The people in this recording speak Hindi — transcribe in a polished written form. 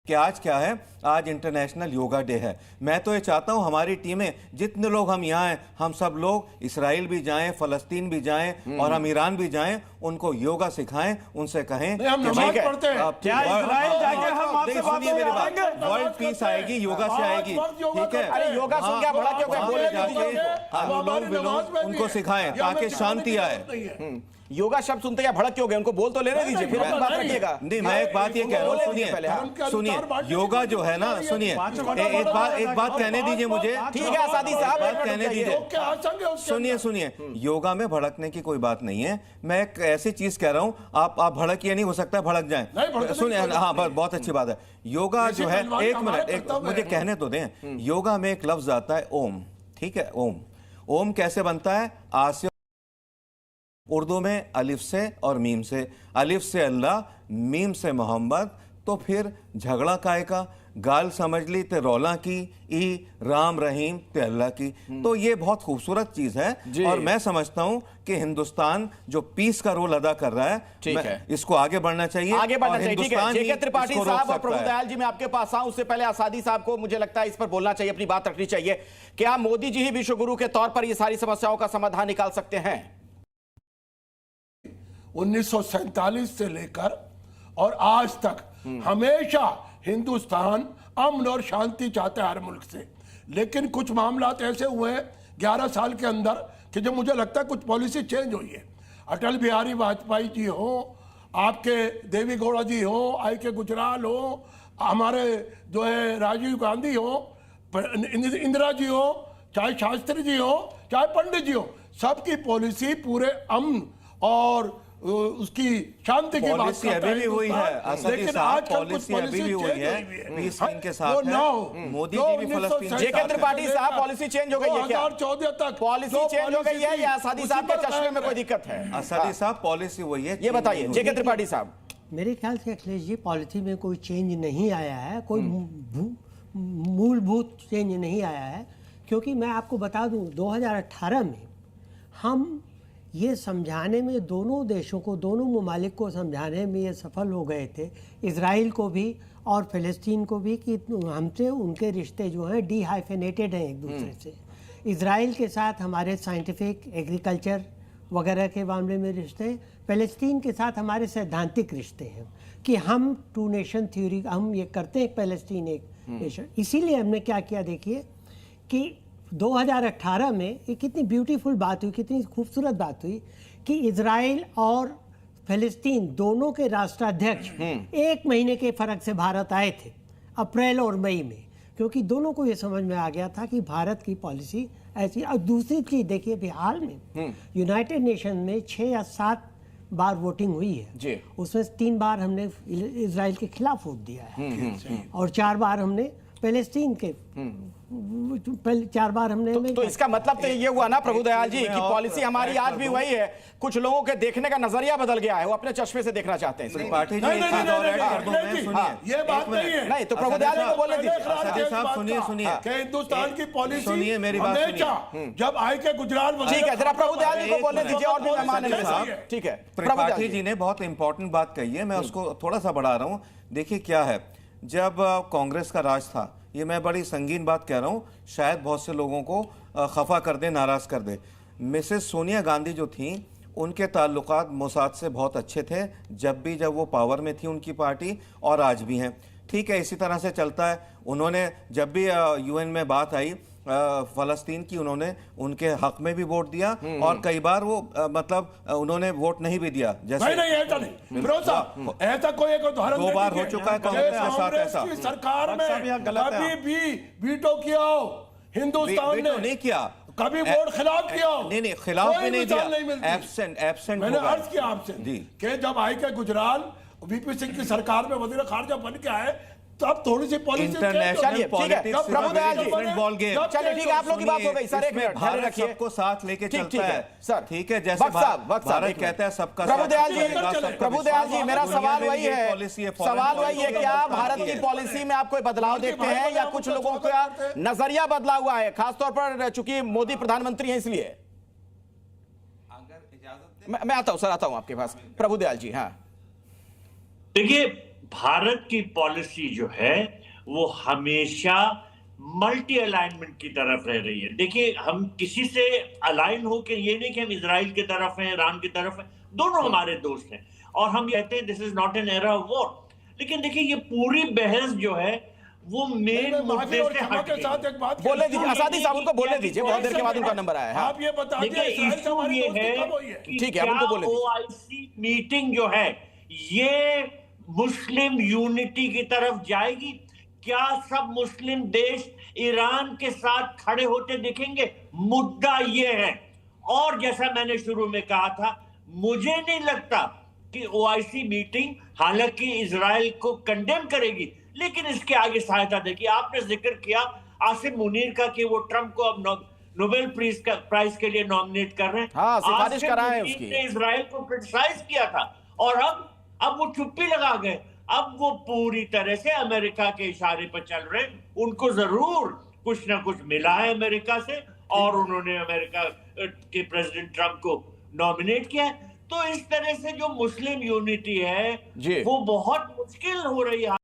कि आज क्या है, आज इंटरनेशनल योगा डे है। मैं तो ये चाहता हूं हमारी टीमें, जितने लोग हम यहाँ हैं, हम सब लोग इसराइल भी जाएं, फलस्तीन भी जाएं और हम ईरान भी जाएं, उनको योगा सिखाएं, उनसे कहें हम नमाज पढ़ते हैं। क्या इजराइल जाके हम आपसे बात सुनिए मेरी बात, करेंगे? वर्ल्ड पीस आएगी, योगा से आएगी, ठीक है। अरे योगा सुन क्या भड़क क्यों गए? बोले अनुलोम विलोम उनको सिखाएं ताकि शांति आए। योगा शब्द सुनते क्या भड़क क्यों गए? उनको बोल तो लेने दीजिए, फिर अपनी बात रखिएगा। नहीं, मैं एक बात ये कह रहा हूँ, सुनिए योगा जो है ना, सुनिए एक बात कहने दीजिए मुझे, ठीक है आसादी साहब, बात कहने दीजिए। सुनिए योगा में भड़कने की कोई बात नहीं है। मैं एक ऐसी चीज कह रहा हूँ, आप भड़किए नहीं, हो सकता है भड़क जाए। सुनिए, हाँ बहुत अच्छी बात है। योगा जो है, एक मिनट मुझे कहने तो दें। योगा में एक लफ्ज आता है ओम, ठीक है। ओम कैसे बनता है? आ से, उर्दू में अलिफ से और मीम से, अलिफ से अल्लाह, मीम से मोहम्मद। तो फिर झगड़ा काय का? गाल समझ ली ते रौला की, ई राम रहीम ते अल्लाह की। तो ये बहुत खूबसूरत चीज है और मैं समझता हूं कि हिंदुस्तान जो पीस का रोल अदा कर रहा है, ठीक है, इसको आगे बढ़ना चाहिए, आगे बढ़ना चाहिए। ठीक है, जेके त्रिपाठी साहब और प्रभुदयाल जी, मैं आपके पास आऊं उससे पहले आसादी साहब को मुझे लगता है इस पर बोलना चाहिए, अपनी बात रखनी चाहिए। क्या मोदी जी ही विश्व गुरु के तौर पर ये सारी समस्याओं का समाधान निकाल सकते हैं? 1947 से लेकर और आज तक हमेशा हिंदुस्तान अमन और शांति चाहता है हर मुल्क से, लेकिन कुछ मामला ऐसे हुए हैं 11 साल के अंदर कि जो मुझे लगता है कुछ पॉलिसी चेंज हुई है। अटल बिहारी वाजपेयी जी हो, आपके देवी गौड़ा जी हो, आई के गुजराल हो, हमारे जो है राजीव गांधी हो, इंदिरा जी हो, चाहे शास्त्री जी हो, चाहे पंडित जी हो, सबकी पॉलिसी पूरे अमन और उसकी शांति की बात अभी भी हुई है, लेकिन आज पॉलिसी अभी भी हुई है, पीस के साथ है। मोदी जी भी फलस्तीन। जेके त्रिपाठी साहब, पॉलिसी चेंज हो गई है क्या? 2014 तक पॉलिसी चेंज हो गई है या आसादी साहब के चश्मे में कोई दिक्कत है? आसादी साहब, पॉलिसी वही है, ये बताइए जेके त्रिपाठी साहब। मेरे ख्याल से अखिलेश जी, पॉलिसी में कोई चेंज नहीं आया है, कोई मूलभूत चेंज नहीं आया है। क्योंकि मैं आपको बता दूं, 2018 में हम ये समझाने में, दोनों देशों को, दोनों ममालिक को समझाने में ये सफल हो गए थे, इजराइल को भी और फ़लस्तीन को भी, कि हमसे उनके रिश्ते जो हैं डीहाइफेनेटेड हैं एक दूसरे से। इजराइल के साथ हमारे साइंटिफिक, एग्रीकल्चर वगैरह के मामले में रिश्ते हैं, फ़लस्तीन के साथ हमारे सैद्धांतिक रिश्ते हैं कि हम टू नेशन थ्योरी, हम ये करते हैं फ़लस्तीन एक नेशन। इसीलिए हमने क्या किया, देखिए कि 2018 में एक कितनी ब्यूटीफुल बात हुई, कितनी खूबसूरत बात हुई कि इजराइल और फ़लस्तीन दोनों के राष्ट्राध्यक्ष 1 महीने के फर्क से भारत आए थे, अप्रैल और मई में, क्योंकि दोनों को ये समझ में आ गया था कि भारत की पॉलिसी ऐसी। और दूसरी चीज़ देखिए, अभी हाल में यूनाइटेड नेशन में 6 या 7 बार वोटिंग हुई है, उसमें 3 बार हमने इजराइल के खिलाफ वोट दिया है और 4 बार हमने फ़लस्तीन के, 4 बार हमने। तो इसका मतलब तो ये हुआ ना प्रभुदयाल जी कि पॉलिसी हमारी आज भी वही है, कुछ लोगों के देखने का नजरिया बदल गया है, वो अपने चश्मे से देखना चाहते हैं। त्रिपाठी जी, ये बात नहीं है। नहीं तो प्रभुदयाल जी को बोलने दीजिए। सुनिए हिंदुस्तान की पॉलिसी, सुनिए मेरी बात, जब आई के गुजराल, ठीक है, जरा प्रभुदयाल जी को बोलने दीजिए और भी मेहमान हैं मेरे साथ। ठीक है, त्रिपाठी जी ने बहुत इंपॉर्टेंट बात कही है, मैं उसको थोड़ा सा बढ़ा रहा हूँ। देखिए क्या है, जब कांग्रेस का राज था, ये मैं बड़ी संगीन बात कह रहा हूँ, शायद बहुत से लोगों को खफा कर दे, नाराज कर दे। मिसेस सोनिया गांधी जो थी, उनके ताल्लुकात मोसाद से बहुत अच्छे थे, जब वो पावर में थी उनकी पार्टी, और आज भी हैं। ठीक है, इसी तरह से चलता है। उन्होंने जब भी यूएन में बात आई फलस्तीन की, उन्होंने उनके हक में भी वोट दिया और कई बार वो मतलब उन्होंने वोट नहीं भी दिया। जैसे नहीं ऐसा नहीं, ऐसा कोई एक उदाहरण 2 बार हो चुका है कांग्रेस की सरकार में कभी भी वीटो किया हो हिंदुस्तान ने? नहीं किया कभी वोट खिलाफ किया हो? नहीं खिलाफ भी नहीं दिया, एब्सेंट मैंने अर्ज किया आपसे कि जब आई के गुजराल वीपी सिंह की सरकार में वजीर खारजा बन के आए, तब थोड़ी सी पॉलिसी इंटरनेशनल पॉलिटिक्स, प्रभुदयाल जी बॉल गेम। चलिए ठीक है, आप लोग की बात हो गई सर, एक मिनट ध्यान रखिए, सबको साथ लेके चलता है सर, ठीक है, जैसे भारत कहता है सबका साथ। प्रभुदयाल जी मेरा सवाल वही है, सवाल वही है, क्या भारत की पॉलिसी में आप कोई बदलाव देखते हैं या कुछ लोगों का नजरिया बदला हुआ है, खासतौर पर चूंकि मोदी प्रधानमंत्री हैं इसलिए? अगर इजाजत मैं आता हूं सर, आता हूं आपके पास। प्रभुदयाल जी, हाँ देखिए, भारत की पॉलिसी जो है वो हमेशा मल्टी अलाइनमेंट की तरफ रह रही है। देखिए, हम किसी से अलाइन होकर, ये नहीं कि हम इजराइल की तरफ हैं, ईरान की तरफ हैं, दोनों हमारे दोस्त हैं और हम कहते हैं this is not an era of war. लेकिन देखिए, ये पूरी बहस जो है वो मेन मुद्दे से हट के साथ गई। एक बात बोलने दीजिए, असादी साहब उनको बोलने दीजिए, बहुत देर के बाद उनका नंबर आया है। आप ये बता दीजिए देखिए, इस्राइल से इशू हमारी ये दोस्ती कब हुई है है? कि ठीक है, अब उनको बोलने दीजिए। ओआईसी मीटिंग जो है ये मुस्लिम यूनिटी की तरफ जाएगी? क्या सब मुस्लिम देश ईरान के साथ खड़े होते दिखेंगे? मुद्दा ये है। और जैसा मैंने शुरू में कहा था, मुझे नहीं लगता कि ओआईसी मीटिंग हालांकि इजराइल को कंडेम करेगी, लेकिन इसके आगे सहायता देगी। आपने जिक्र किया आसिम मुनीर का कि वो ट्रंप को अब नोबेल प्राइज के लिए नॉमिनेट कर रहे हैं। हाँ, सिफारिश आसिम करा है मुनीर उसकी। ने इजराइल को क्रिटिसाइज किया था और अब वो चुप्पी लगा गए। अब वो पूरी तरह से अमेरिका के इशारे पर चल रहे हैं। उनको जरूर कुछ ना कुछ मिला है अमेरिका से और उन्होंने अमेरिका के प्रेसिडेंट ट्रंप को नॉमिनेट किया है। तो इस तरह से जो मुस्लिम यूनिटी है जी। वो बहुत मुश्किल हो रही है